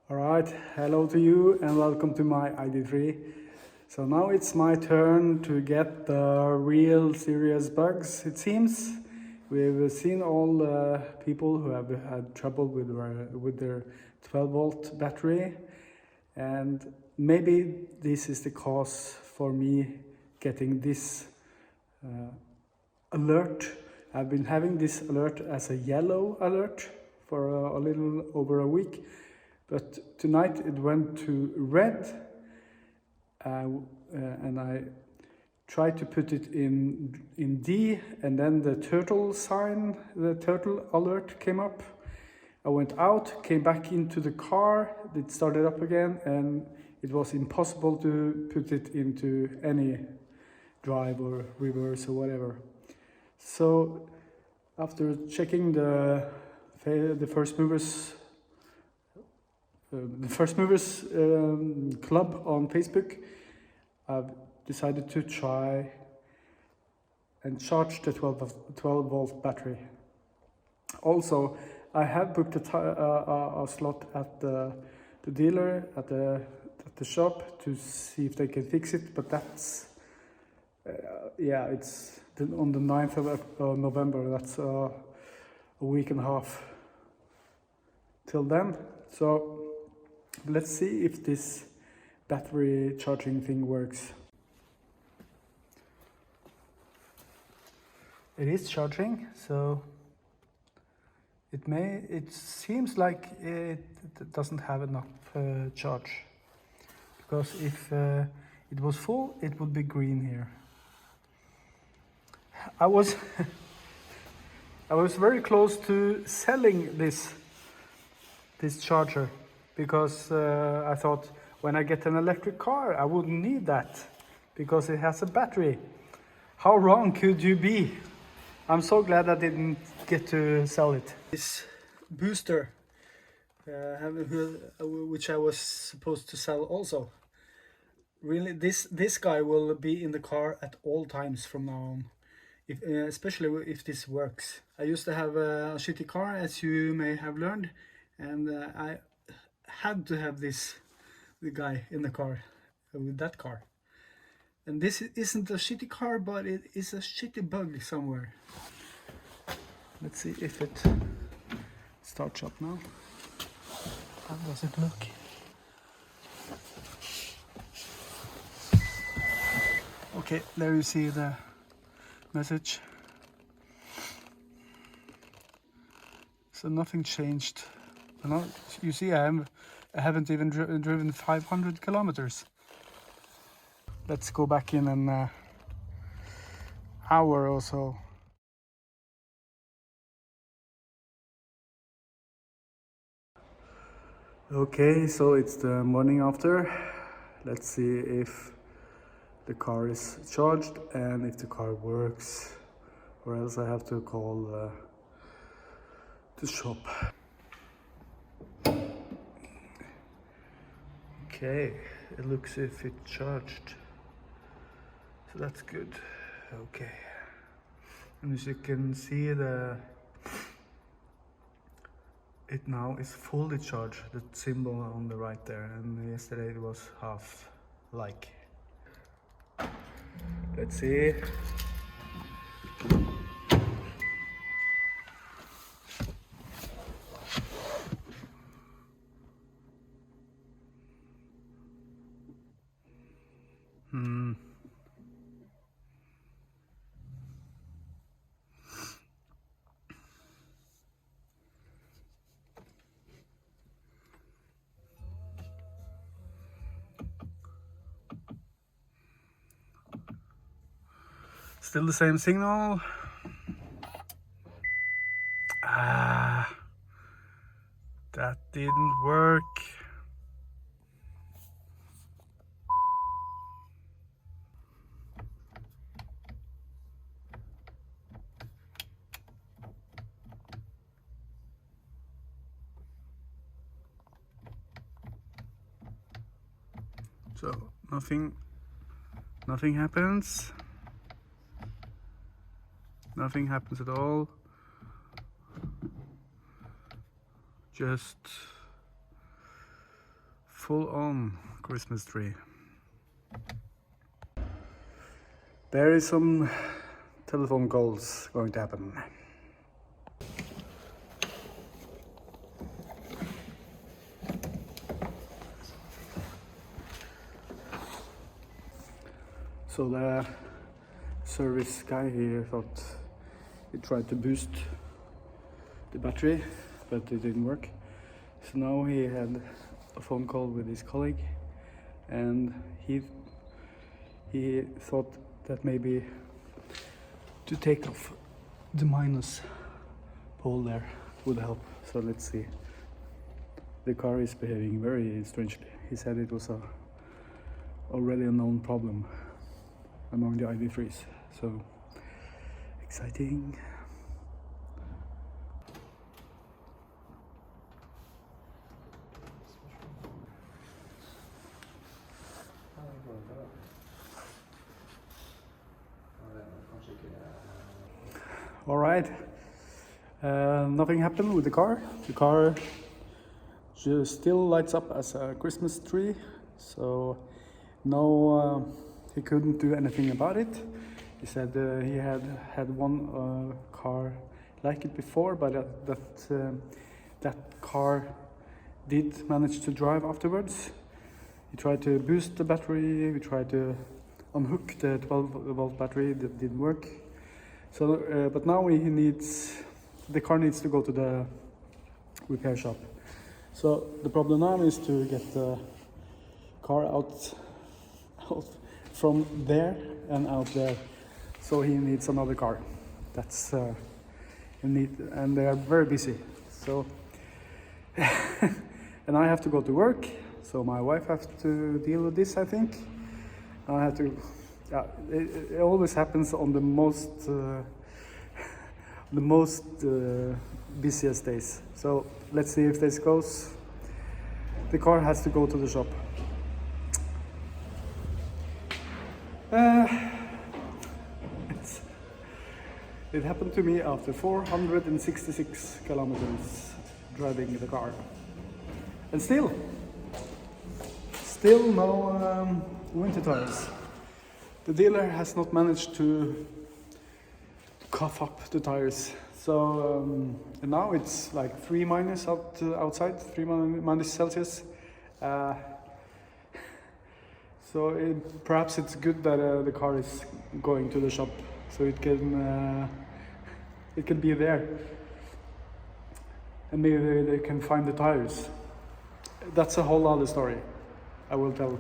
Alright, hello to you and welcome to my ID.3. So now it's my turn to get the real serious bugs, it seems. We've seen all the people who have had trouble with their 12 volt battery, and maybe this is the cause for me getting this alert. I've been having this alert as a yellow alert for a little over a week. But tonight it went to red, and I tried to put it in D, and then the turtle sign, the turtle alert came up. I went out, came back into the car, it started up again, and it was impossible to put it into any drive or reverse or whatever. So after checking the first movers club on Facebook, I've decided to try and charge the 12 volt battery. Also, I have booked a slot at the dealer at the shop to see if they can fix it, but that's it's on the 9th of November. That's a week and a half till then. So let's see if this battery charging thing works. It is charging, so it seems like it doesn't have enough charge, because if it was full, it would be green here. I was very close to selling this charger, because I thought when I get an electric car I wouldn't need that because it has a battery. How wrong could you be? I'm so glad I didn't get to sell it. This booster, which I was supposed to sell also. Really, this guy will be in the car at all times from now on, especially if this works. I used to have a shitty car, as you may have learned, and I had to have the guy in the car with that car. And this isn't a shitty car, but it is a shitty bug somewhere. Let's see if it starts up now. How does it look? Okay, there you see the message. So nothing changed. You see, I haven't even driven 500 kilometers. Let's go back in an hour or so. Okay, so it's the morning after. Let's see if the car is charged and if the car works, or else I have to call the shop. Okay, it looks as if it charged, so that's good. Okay, and as you can see, it now is fully charged, the symbol on the right there, and yesterday it was half like. Let's see. Still the same signal. That didn't work. So nothing happens. Nothing happens at all. Just full on Christmas tree. There is some telephone calls going to happen. So the service guy, he thought he tried to boost the battery, but it didn't work. So now he had a phone call with his colleague, and he thought that maybe to take off the minus pole there would help. So let's see. The car is behaving very strangely. He said it was already a known problem among the ID.3s. So exciting. All right, nothing happened with the car. The car just still lights up as a Christmas tree, so no, he couldn't do anything about it. He said he had one car like it before, but that car did manage to drive afterwards. He tried to boost the battery, we tried to unhook the 12-volt battery, that didn't work. So, but now the car needs to go to the repair shop. So the problem now is to get the car out from there and out there. So he needs another car. That's and they are very busy. So and I have to go to work. So my wife has to deal with this, I think. I have to. Yeah, it always happens on the most busiest days. So let's see if this goes. The car has to go to the shop. It happened to me after 466 kilometers driving the car, and still no winter tires. The dealer has not managed to cough up the tires. So and now it's like 3 minus outside, 3 minus Celsius. So perhaps it's good that the car is going to the shop, so it can be there, and maybe they can find the tires. That's a whole other story. I will tell,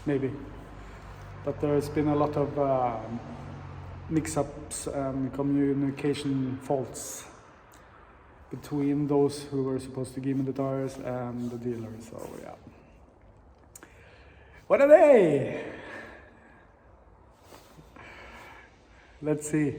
maybe. But there's been a lot of mix-ups and communication faults between those who were supposed to give me the tires and the dealer. So yeah. What a day! Let's see.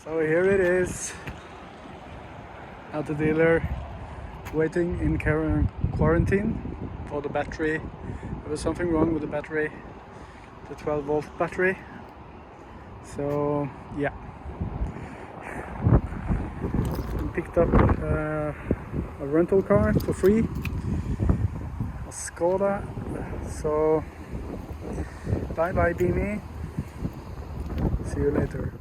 So here it is at the dealer, waiting in quarantine for the battery. There was something wrong with the battery, the 12-volt battery. So yeah, picked up a rental car for free, a Skoda. So bye bye Beanie, see you later.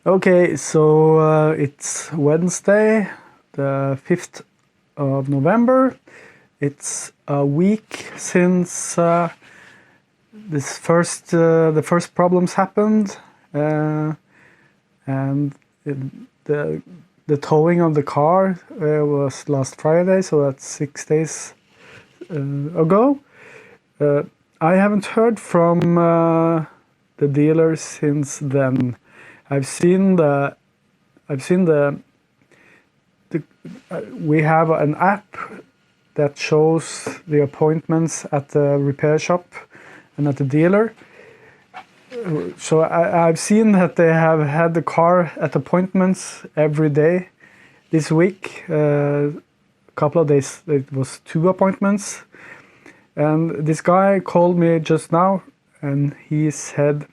Okay, so it's Wednesday, the 5th of November. It's a week since the first problems happened, and the towing of the car was last Friday, so that's 6 days ago. I haven't heard from the dealers since then. I've seen we have an app that shows the appointments at the repair shop and at the dealer. So I've seen that they have had the car at appointments every day this week. A couple of days it was 2 appointments. And this guy called me just now and he said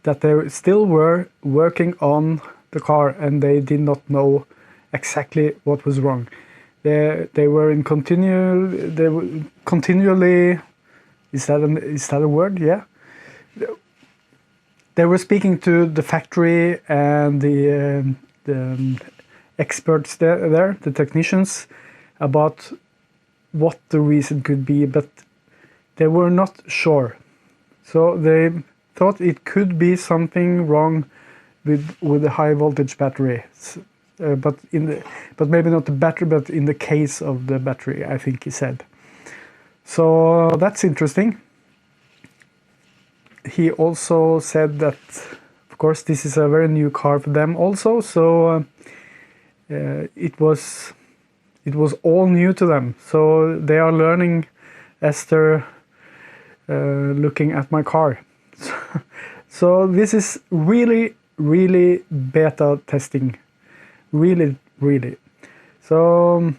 that they still were working on the car and they did not know exactly what was wrong. They were continually, is that a word? Yeah. They were speaking to the factory and the experts there, the technicians, about what the reason could be, but they were not sure. So they thought it could be something wrong with the high voltage battery, but maybe not the battery, but in the case of the battery, I think he said. So that's interesting. He also said that, of course, this is a very new car for them also, so it was all new to them. So they are learning as they're looking at my car. So this is really, really beta testing. Really, really. So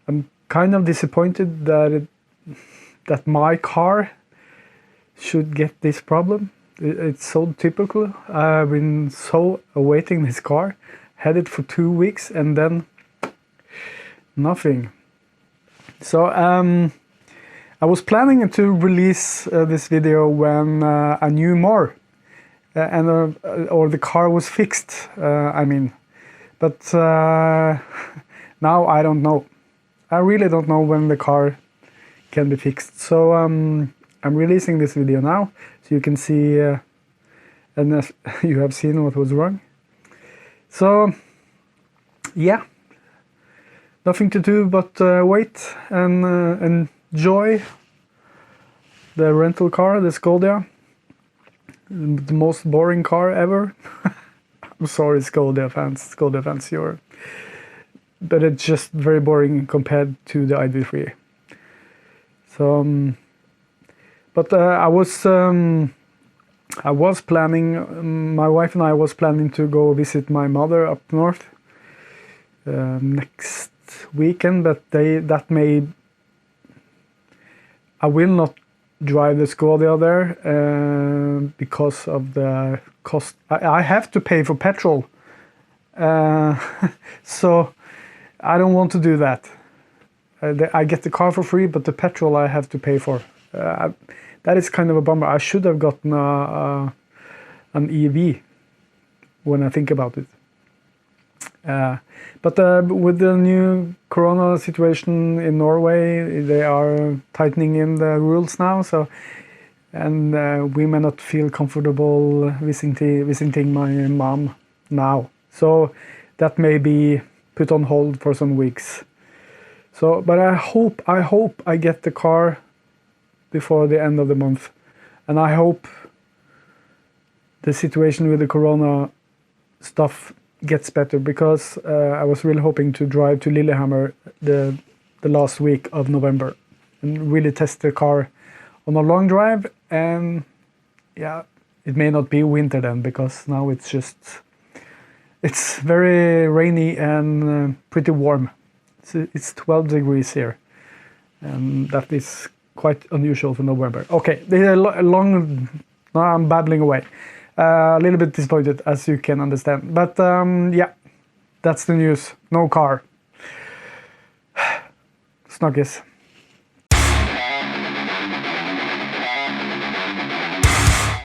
I'm kind of disappointed that my car should get this problem. It's so typical. I've been so awaiting this car, had it for 2 weeks and then nothing. So I was planning to release this video when I knew more or the car was fixed, I mean. But now I don't know. I really don't know when the car can be fixed. So I'm releasing this video now, so you can see, and you have seen what was wrong. So yeah, nothing to do but wait and enjoy the rental car, the Skoda, the most boring car ever. I'm sorry, Skoda fans, but it's just very boring compared to the ID.3. So, but I was planning. My wife and I was planning to go visit my mother up north next weekend, but I will not drive the Skoda there because of the cost. I have to pay for petrol, so I don't want to do that. I get the car for free, but the petrol I have to pay for. That is kind of a bummer. I should have gotten an EV when I think about it. But with the new corona situation in Norway, they are tightening in the rules now. So, and we may not feel comfortable visiting my mom now. So that may be put on hold for some weeks. So, but I hope I get the car before the end of the month, and I hope the situation with the corona stuff gets better, because I was really hoping to drive to Lillehammer the last week of November and really test the car on a long drive. And yeah, it may not be winter then, because now it's very rainy and pretty warm. It's 12 degrees here, and that is quite unusual for November. Okay, now I'm babbling away. A little bit disappointed, as you can understand. But yeah, that's the news. No car. Snakkes.